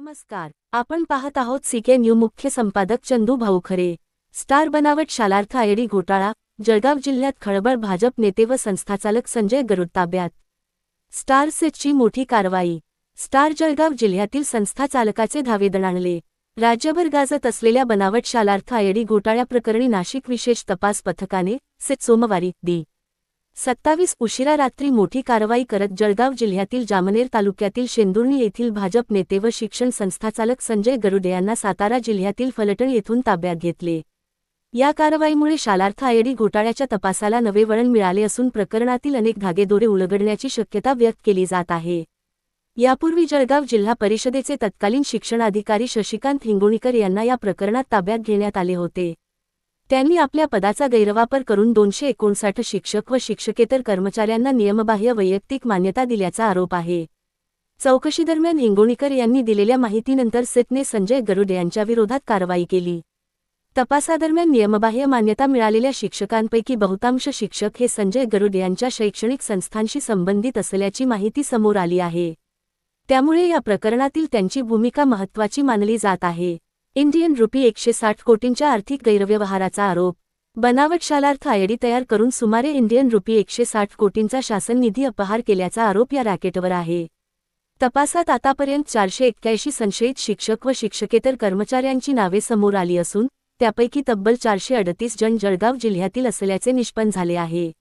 नमस्कार, आपण पाहत आहोत सीके न्यू. मुख्य संपादक चंदू भाऊखरे. स्टार बनावट शालार्थ आयडी घोटाळा, जळगाव जिल्ह्यात खळबळ. भाजप नेते व संस्थाचालक संजय गरुड ताब्यात. स्टार सेटची मोठी कारवाई. स्टार जळगाव जिल्ह्यातील संस्थाचालकाचे धावे दणाणले. राज्यभर गाजत असलेल्या बनावट शालार्थ आयडी घोटाळ्याप्रकरणी नाशिक विशेष तपास पथकाने सोमवारी दि. 27 उशिरा रात्री मोठी कारवाई करत जळगाव जिल्ह्यातील जामनेर तालुक्यातील शेंदुर्णी येथील भाजप नेते व शिक्षण संस्थाचालक संजय गरुड यांना सातारा जिल्ह्यातील फलटण येथून ताब्यात घेतले. या कारवाईमुळे शालार्थ आयडी घोटाळ्याच्या तपासाला नवे वळण मिळाले असून प्रकरणातील अनेक धागेदोरे उलगडण्याची शक्यता व्यक्त केली जात आहे. यापूर्वी जळगाव जिल्हा परिषदेचे तत्कालीन शिक्षणाधिकारी शशिकांत हिंगोणीकर यांना या प्रकरणात ताब्यात घेण्यात आले होते. त्यांनी आपल्या पदाचा गैरवापर करून 259 शिक्षक व शिक्षकेतर कर्मचाऱ्यांना नियमबाह्य वैयक्तिक मान्यता दिल्याचा आरोप आहे. चौकशीदरम्यान हिंगोणीकर यांनी दिलेल्या माहितीनंतर सेटने संजय गरुड यांच्याविरोधात कारवाई केली. तपासादरम्यान नियमबाह्य मान्यता मिळालेल्या शिक्षकांपैकी बहुतांश शिक्षक हे संजय गरुड यांच्या शैक्षणिक संस्थांशी संबंधित असल्याची माहिती समोर आली आहे. त्यामुळे या प्रकरणातील त्यांची भूमिका महत्त्वाची मानली जात आहे. इंडियन रुपी 160 कोटींच्या आर्थिक गैरव्यवहाराचा आरोप. बनावट शालार्थ आयडी तयार करून सुमारे इंडियन रुपी 160 कोटींचा शासन निधी अपहार केल्याचा आरोप या रॅकेटवर आहे. तपासात आतापर्यंत 481 संशयित शिक्षक व शिक्षकेतर कर्मचाऱ्यांची नावे समोर आली असून त्यापैकी तब्बल 438 जण जळगाव जिल्ह्यातील असल्याचे निष्पन्न झाले आहे.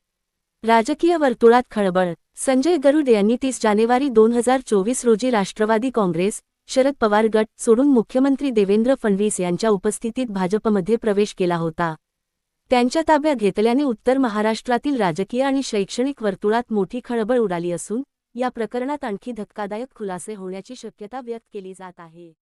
राजकीय वर्तुळात खळबळ. संजय गरुड यांनी 30 जानेवारी 2024 रोजी राष्ट्रवादी काँग्रेस, शरद पवार गट सोडून मुख्यमंत्री देवेंद्र फडणवीस यांच्या उपस्थितीत भाजपमध्ये प्रवेश केला होता. त्यांच्या ताब्यात घेतल्याने उत्तर महाराष्ट्रातील राजकीय आणि शैक्षणिक वर्तुळात मोठी खळबळ उडाली असून या प्रकरणात आणखी धक्कादायक खुलासे होण्याची शक्यता व्यक्त केली जात आहे.